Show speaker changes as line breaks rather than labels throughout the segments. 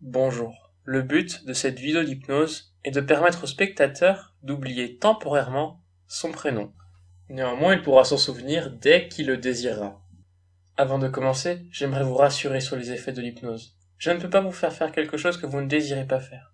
Bonjour. Le but de cette vidéo d'hypnose est de permettre au spectateur d'oublier temporairement son prénom. Néanmoins, il pourra s'en souvenir dès qu'il le désirera. Avant de commencer, j'aimerais vous rassurer sur les effets de l'hypnose. Je ne peux pas vous faire faire quelque chose que vous ne désirez pas faire.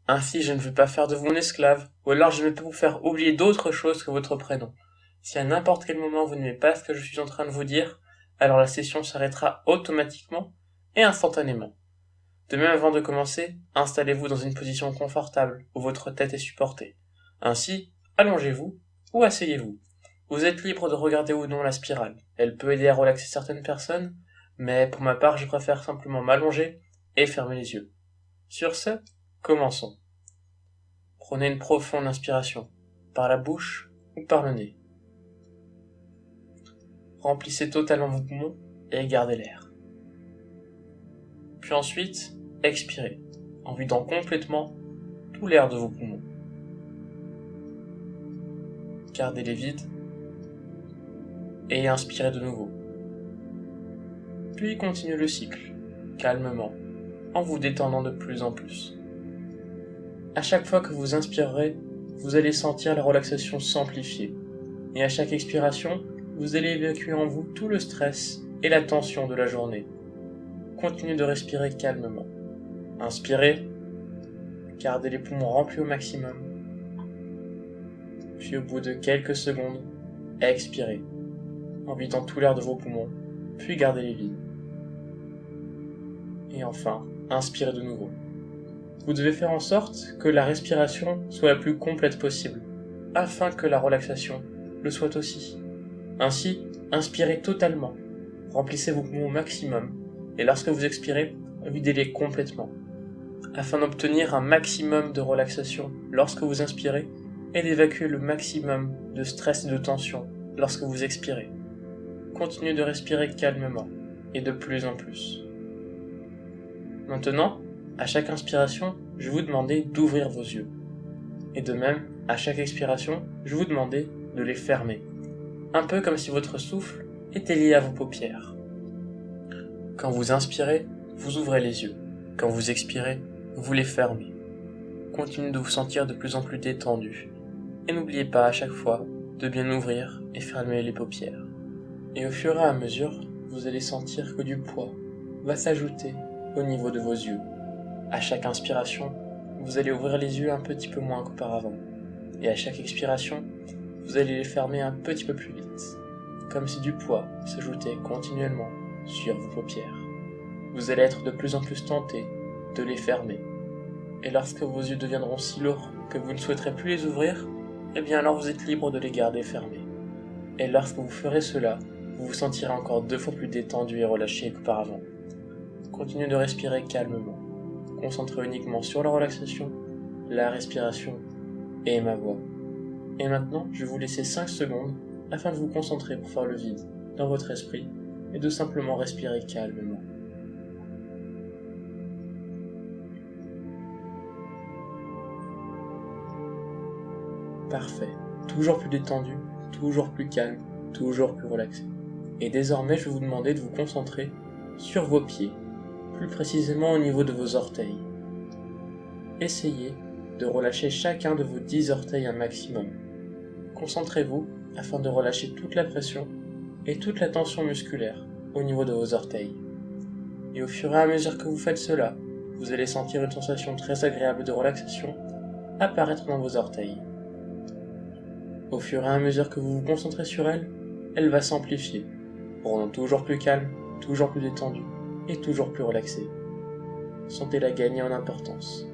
Ainsi, je ne veux pas faire de vous un esclave, ou alors je ne peux pas vous faire oublier d'autre chose que votre prénom. Si à n'importe quel moment vous n'aimez pas ce que je suis en train de vous dire, alors la session s'arrêtera automatiquement et instantanément. De même, avant de commencer, installez-vous dans une position confortable où votre tête est supportée. Ainsi, allongez-vous ou asseyez-vous. Vous êtes libre de regarder ou non la spirale. Elle peut aider à relaxer certaines personnes, mais pour ma part, je préfère simplement m'allonger et fermer les yeux. Sur ce, commençons. Prenez une profonde inspiration, par la bouche ou par le nez. Remplissez totalement vos poumons et gardez l'air. Puis ensuite, expirez, en vidant complètement tout l'air de vos poumons. Gardez-les vides et inspirez de nouveau. Puis continuez le cycle, calmement, en vous détendant de plus en plus. À chaque fois que vous inspirerez, vous allez sentir la relaxation s'amplifier. Et à chaque expiration, vous allez évacuer en vous tout le stress et la tension de la journée. Continuez de respirer calmement. Inspirez, gardez les poumons remplis au maximum. Puis au bout de quelques secondes, expirez, en vidant tout l'air de vos poumons, puis gardez-les vides. Et enfin, inspirez de nouveau. Vous devez faire en sorte que la respiration soit la plus complète possible, afin que la relaxation le soit aussi. Ainsi, inspirez totalement, remplissez vos poumons au maximum, et lorsque vous expirez, videz-les complètement, afin d'obtenir un maximum de relaxation lorsque vous inspirez, et d'évacuer le maximum de stress et de tension lorsque vous expirez. Continuez de respirer calmement, et de plus en plus. Maintenant, à chaque inspiration, je vous demandais d'ouvrir vos yeux. Et de même, à chaque expiration, je vous demandais de les fermer. Un peu comme si votre souffle était lié à vos paupières. Quand vous inspirez, vous ouvrez les yeux. Quand vous expirez, vous les fermez. Continuez de vous sentir de plus en plus détendu. Et n'oubliez pas à chaque fois de bien ouvrir et fermer les paupières. Et au fur et à mesure, vous allez sentir que du poids va s'ajouter au niveau de vos yeux. À chaque inspiration, vous allez ouvrir les yeux un petit peu moins qu'auparavant. Et à chaque expiration, vous allez les fermer un petit peu plus vite, comme si du poids s'ajoutait continuellement sur vos paupières. Vous allez être de plus en plus tenté de les fermer. Et lorsque vos yeux deviendront si lourds que vous ne souhaiterez plus les ouvrir, eh bien alors vous êtes libre de les garder fermés. Et lorsque vous ferez cela, vous vous sentirez encore 2 fois plus détendu et relâché qu'auparavant. Continuez de respirer calmement. Concentrez uniquement sur la relaxation, la respiration et ma voix. Et maintenant, je vais vous laisser 5 secondes afin de vous concentrer pour faire le vide dans votre esprit et de simplement respirer calmement. Parfait. Toujours plus détendu, toujours plus calme, toujours plus relaxé. Et désormais, je vais vous demander de vous concentrer sur vos pieds, plus précisément au niveau de vos orteils. Essayez de relâcher chacun de vos 10 orteils un maximum. Concentrez-vous afin de relâcher toute la pression et toute la tension musculaire au niveau de vos orteils. Et au fur et à mesure que vous faites cela, vous allez sentir une sensation très agréable de relaxation apparaître dans vos orteils. Au fur et à mesure que vous vous concentrez sur elle, elle va s'amplifier, vous rendant toujours plus calme, toujours plus détendu et toujours plus relaxé. Sentez-la gagner en importance,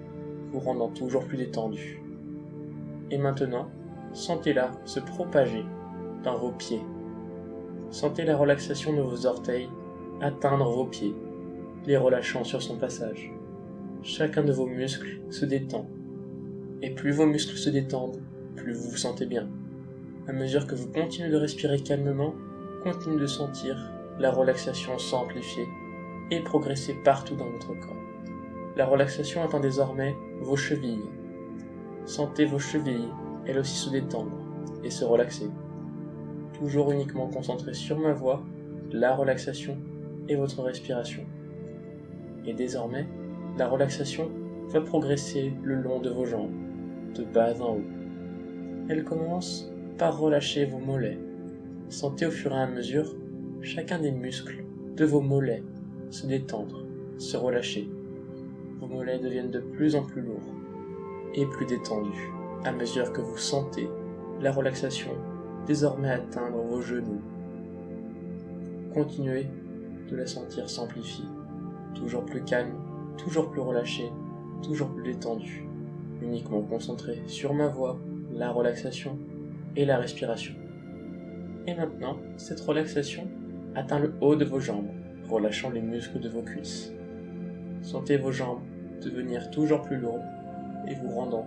vous rendant toujours plus détendu. Et maintenant, sentez-la se propager dans vos pieds. Sentez la relaxation de vos orteils atteindre vos pieds, les relâchant sur son passage. Chacun de vos muscles se détend. Et plus vos muscles se détendent, plus vous vous sentez bien. À mesure que vous continuez de respirer calmement, continuez de sentir la relaxation s'amplifier et progresser partout dans votre corps. La relaxation atteint désormais vos chevilles. Sentez vos chevilles, elles aussi se détendre et se relaxer. Toujours uniquement concentré sur ma voix, la relaxation et votre respiration. Et désormais, la relaxation va progresser le long de vos jambes, de bas en haut. Elle commence par relâcher vos mollets. Sentez au fur et à mesure chacun des muscles de vos mollets se détendre, se relâcher. Vos mollets deviennent de plus en plus lourds et plus détendus à mesure que vous sentez la relaxation désormais atteindre vos genoux. Continuez de la sentir s'amplifier, toujours plus calme, toujours plus relâché, toujours plus détendu, uniquement concentré sur ma voix, la relaxation et la respiration. Et maintenant, cette relaxation atteint le haut de vos jambes, relâchant les muscles de vos cuisses. Sentez vos jambes devenir toujours plus lourdes et vous rendant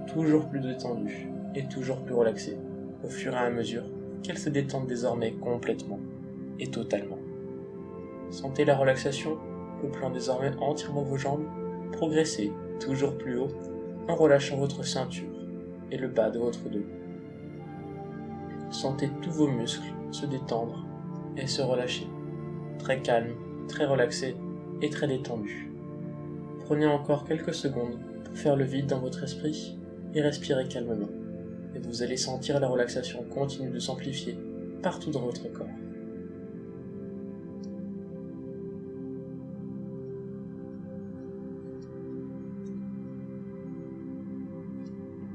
toujours plus détendues et toujours plus relaxées, au fur et à mesure qu'elles se détendent désormais complètement et totalement. Sentez la relaxation peuplant désormais entièrement vos jambes, progresser toujours plus haut en relâchant votre ceinture et le bas de votre dos. Sentez tous vos muscles se détendre et se relâcher, très calme, très relaxé et très détendu. Prenez encore quelques secondes pour faire le vide dans votre esprit et respirez calmement. Et vous allez sentir la relaxation continue de s'amplifier partout dans votre corps.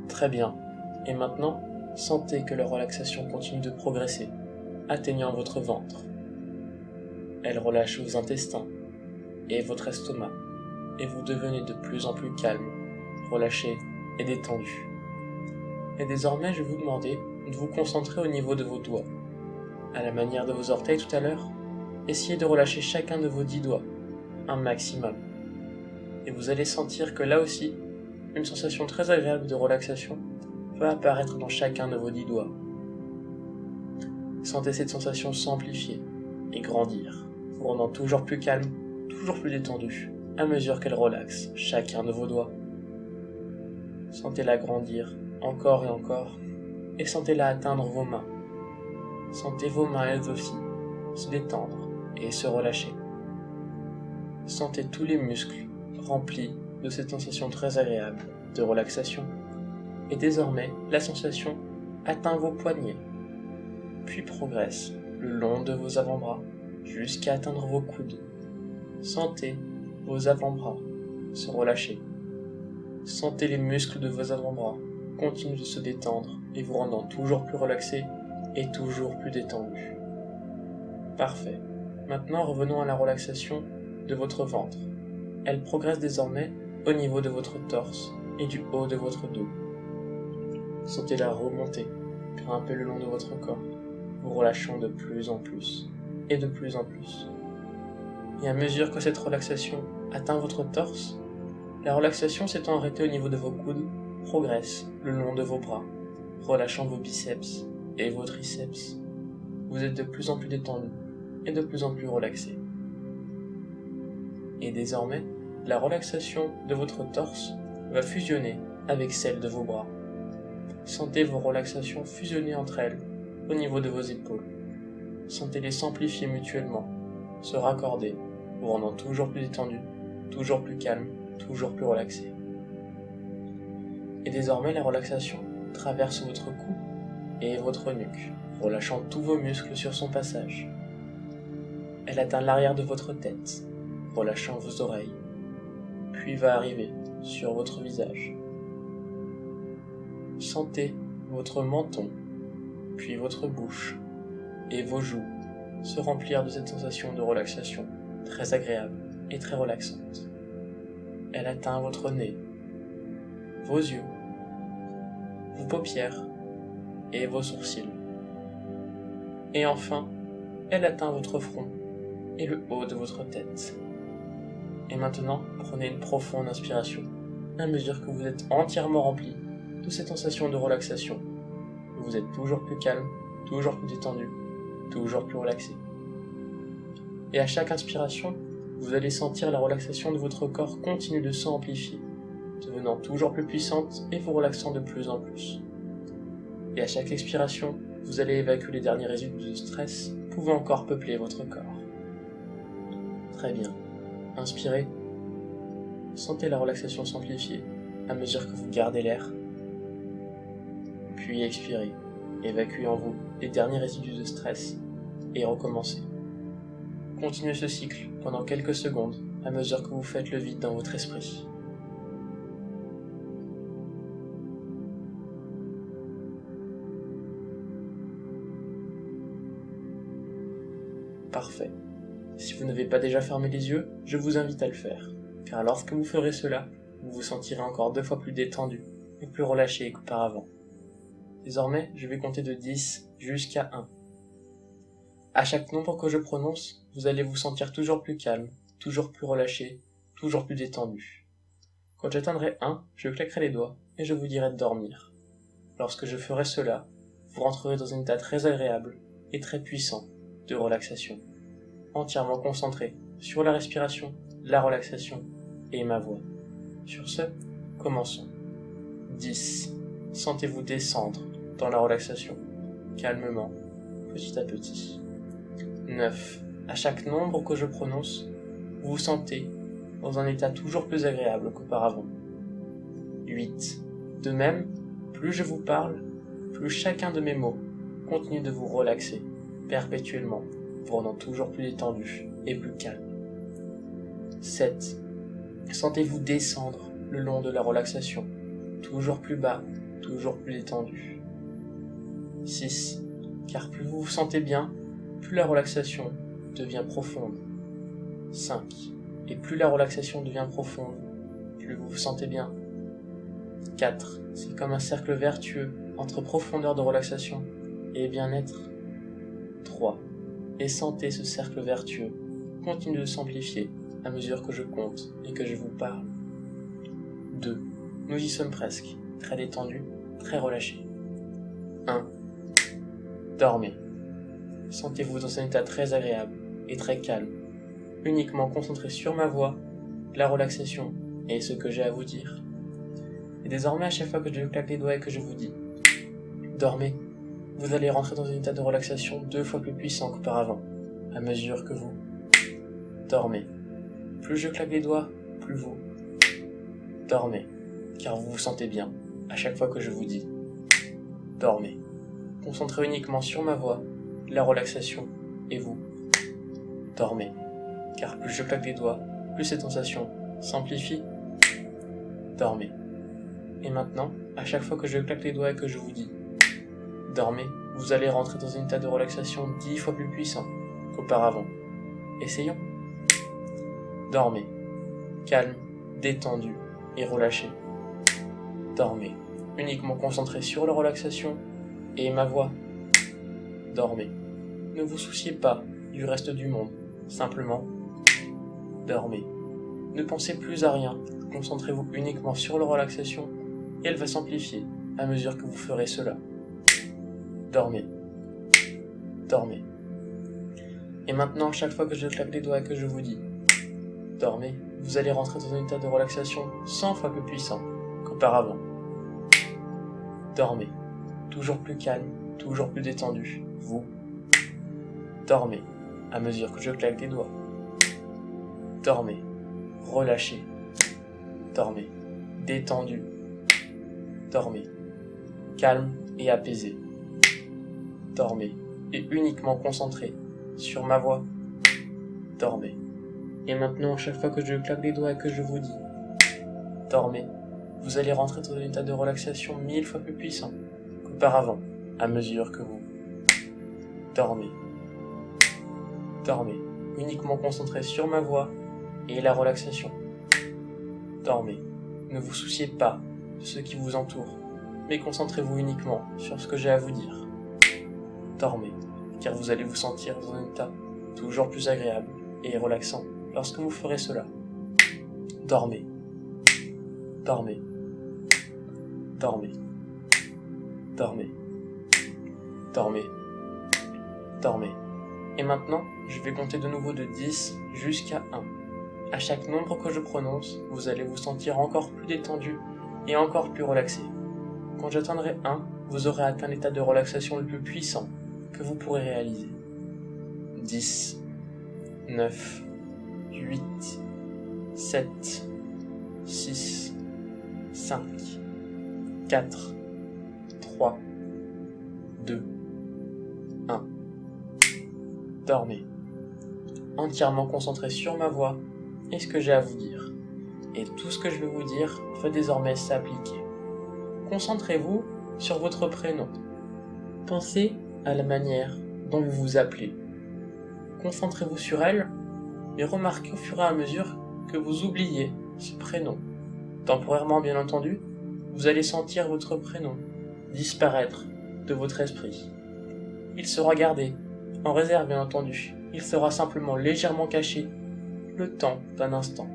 Très bien. Et maintenant, sentez que la relaxation continue de progresser, atteignant votre ventre. Elle relâche vos intestins et votre estomac, et vous devenez de plus en plus calme, relâché et détendu. Et désormais, je vais vous demander de vous concentrer au niveau de vos doigts. À la manière de vos orteils tout à l'heure, essayez de relâcher chacun de vos 10 doigts, un maximum. Et vous allez sentir que là aussi, une sensation très agréable de relaxation va apparaître dans chacun de vos 10 doigts. Sentez cette sensation s'amplifier et grandir, vous rendant toujours plus calme, toujours plus détendu, à mesure qu'elle relaxe chacun de vos doigts. Sentez-la grandir encore et encore, et sentez-la atteindre vos mains. Sentez vos mains elles aussi se détendre et se relâcher. Sentez tous les muscles remplis de cette sensation très agréable de relaxation. Et désormais, la sensation atteint vos poignets, puis progresse le long de vos avant-bras jusqu'à atteindre vos coudes. Sentez vos avant-bras se relâcher. Sentez les muscles de vos avant-bras continuer de se détendre et vous rendant toujours plus relaxé et toujours plus détendu. Parfait. Maintenant, revenons à la relaxation de votre ventre. Elle progresse désormais au niveau de votre torse et du haut de votre dos. Sentez-la remonter, grimper le long de votre corps, vous relâchant de plus en plus et de plus en plus. Et à mesure que cette relaxation atteint votre torse, la relaxation s'étant arrêtée au niveau de vos coudes progresse le long de vos bras, relâchant vos biceps et vos triceps. Vous êtes de plus en plus détendu et de plus en plus relaxé. Et désormais, la relaxation de votre torse va fusionner avec celle de vos bras. Sentez vos relaxations fusionner entre elles au niveau de vos épaules. Sentez-les s'amplifier mutuellement, se raccorder, vous rendant toujours plus détendu, toujours plus calme, toujours plus relaxé. Et désormais, la relaxation traverse votre cou et votre nuque, relâchant tous vos muscles sur son passage. Elle atteint l'arrière de votre tête, relâchant vos oreilles, puis va arriver sur votre visage. Sentez votre menton, puis votre bouche et vos joues se remplir de cette sensation de relaxation très agréable et très relaxante. Elle atteint votre nez, vos yeux, vos paupières et vos sourcils. Et enfin, elle atteint votre front et le haut de votre tête. Et maintenant, prenez une profonde inspiration à mesure que vous êtes entièrement rempli de cette sensation de relaxation. Vous êtes toujours plus calme, toujours plus détendu, toujours plus relaxé. Et à chaque inspiration, vous allez sentir la relaxation de votre corps continue de s'amplifier, devenant toujours plus puissante et vous relaxant de plus en plus. Et à chaque expiration, vous allez évacuer les derniers résidus de stress pouvant encore peupler votre corps. Très bien. Inspirez. sentez la relaxation s'amplifier à mesure que vous gardez l'air. Puis expirez, évacuez en vous les derniers résidus de stress et recommencez. Continuez ce cycle pendant quelques secondes à mesure que vous faites le vide dans votre esprit. Parfait. Si vous n'avez pas déjà fermé les yeux, je vous invite à le faire, car lorsque vous ferez cela, vous vous sentirez encore 2 fois plus détendu et plus relâché qu'auparavant. Désormais, je vais compter de 10 jusqu'à 1. À chaque nombre que je prononce, vous allez vous sentir toujours plus calme, toujours plus relâché, toujours plus détendu. Quand j'atteindrai 1, je claquerai les doigts et je vous dirai de dormir. Lorsque je ferai cela, vous rentrerez dans un état très agréable et très puissant de relaxation, entièrement concentré sur la respiration, la relaxation et ma voix. Sur ce, commençons. 10. Sentez-vous descendre dans la relaxation, calmement, petit à petit. 9. À chaque nombre que je prononce, vous vous sentez dans un état toujours plus agréable qu'auparavant. 8. De même, plus je vous parle, plus chacun de mes mots continue de vous relaxer, perpétuellement, vous rendant toujours plus détendu et plus calme. 7. Sentez-vous descendre le long de la relaxation, toujours plus bas, toujours plus détendu. 6. Car plus vous vous sentez bien, plus la relaxation devient profonde. 5. Et plus la relaxation devient profonde, plus vous vous sentez bien. 4. C'est comme un cercle vertueux entre profondeur de relaxation et bien-être. 3. Et sentez ce cercle vertueux continue de s'amplifier à mesure que je compte et que je vous parle. 2. Nous y sommes presque, très détendus, très relâchés. 1. Dormez. Sentez-vous dans un état très agréable et très calme, uniquement concentré sur ma voix, la relaxation et ce que j'ai à vous dire. Et désormais, à chaque fois que je claque les doigts et que je vous dis « Dormez », vous allez rentrer dans un état de relaxation 2 fois plus puissant qu'auparavant, à mesure que vous dormez. Plus je claque les doigts, plus vous dormez, car vous vous sentez bien à chaque fois que je vous dis « Dormez ». Concentrez uniquement sur ma voix, la relaxation et vous dormez, car plus je claque les doigts, plus cette sensation s'amplifie. Dormez. Et maintenant, à chaque fois que je claque les doigts et que je vous dis « Dormez », vous allez rentrer dans un état de relaxation 10 fois plus puissant qu'auparavant. Essayons. Dormez. Calme, détendu et relâché. Dormez. Uniquement concentré sur la relaxation et ma voix. Dormez. Ne vous souciez pas du reste du monde. Simplement, dormez. Ne pensez plus à rien. Concentrez-vous uniquement sur la relaxation et elle va s'amplifier à mesure que vous ferez cela. Dormez. Dormez. Et maintenant, chaque fois que je claque les doigts et que je vous dis « Dormez », vous allez rentrer dans un état de relaxation 100 fois plus puissant qu'auparavant. Dormez. Toujours plus calme, toujours plus détendu. Vous dormez à mesure que je claque des doigts. Dormez. Relâchez. Dormez. Détendu. Dormez. Calme et apaisé. Dormez. Et uniquement concentré sur ma voix. Dormez. Et maintenant, à chaque fois que je claque les doigts et que je vous dis « Dormez », vous allez rentrer dans un état de relaxation 1000 fois plus puissant qu'auparavant, à mesure que vous dormez. Dormez, uniquement concentré sur ma voix et la relaxation. Dormez. Ne vous souciez pas de ce qui vous entoure, mais concentrez-vous uniquement sur ce que j'ai à vous dire. Dormez, car vous allez vous sentir dans un état toujours plus agréable et relaxant lorsque vous ferez cela. Dormez. Dormez. Dormez. Dormez. Dormez. Dormez. Et maintenant, je vais compter de nouveau de 10 jusqu'à 1. À chaque nombre que je prononce, vous allez vous sentir encore plus détendu et encore plus relaxé. Quand j'atteindrai 1, vous aurez atteint l'état de relaxation le plus puissant que vous pourrez réaliser. 10, 9, 8, 7, 5, 4, 3, 2, 1. Dormez. Entièrement concentré sur ma voix et ce que j'ai à vous dire. Et tout ce que je vais vous dire va désormais s'appliquer. Concentrez-vous sur votre prénom. Pensez à la manière dont vous vous appelez. Concentrez-vous sur elle et remarquez au fur et à mesure que vous oubliez ce prénom. Temporairement, bien entendu, vous allez sentir votre prénom disparaître de votre esprit. Il sera gardé, en réserve bien entendu. Il sera simplement légèrement caché, le temps d'un instant.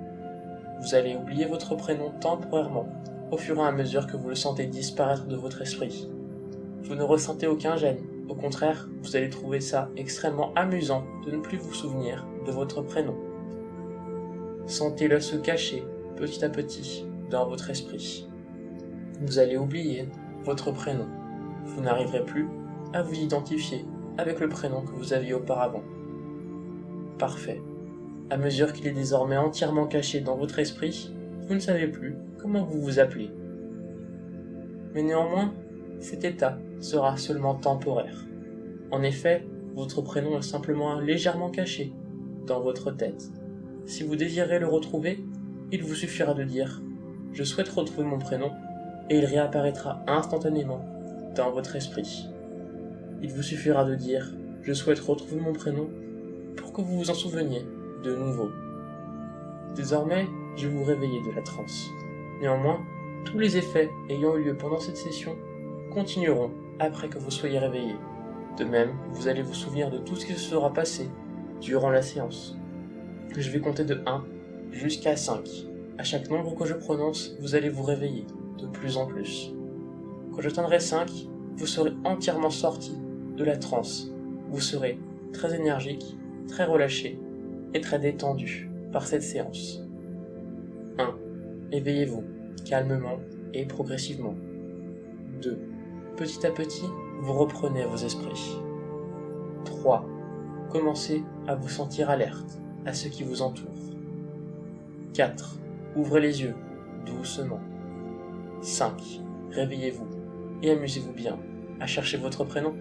Vous allez oublier votre prénom temporairement, au fur et à mesure que vous le sentez disparaître de votre esprit. Vous ne ressentez aucun gêne. Au contraire, vous allez trouver ça extrêmement amusant de ne plus vous souvenir de votre prénom. Sentez-le se cacher petit à petit dans votre esprit. Vous allez oublier votre prénom. Vous n'arriverez plus à vous identifier avec le prénom que vous aviez auparavant. Parfait. À mesure qu'il est désormais entièrement caché dans votre esprit, vous ne savez plus comment vous vous appelez. Mais néanmoins, cet état sera seulement temporaire. En effet, votre prénom est simplement légèrement caché dans votre tête. Si vous désirez le retrouver, il vous suffira de dire « Je souhaite retrouver mon prénom » et il réapparaîtra instantanément dans votre esprit. Il vous suffira de dire « Je souhaite retrouver mon prénom » pour que vous vous en souveniez de nouveau. Désormais, je vais vous réveiller de la transe. Néanmoins, tous les effets ayant eu lieu pendant cette session continueront après que vous soyez réveillé. De même, vous allez vous souvenir de tout ce qui se sera passé durant la séance. Je vais compter de 1 jusqu'à 5. À chaque nombre que je prononce, vous allez vous réveiller de plus en plus. Quand j'atteindrai 5, vous serez entièrement sorti de la transe. Vous serez très énergique, très relâché et très détendu par cette séance. 1. Éveillez-vous calmement et progressivement. 2. Petit à petit, vous reprenez vos esprits. 3. Commencez à vous sentir alerte à ce qui vous entoure. 4. Ouvrez les yeux, doucement. 5. Réveillez-vous et amusez-vous bien à chercher votre prénom.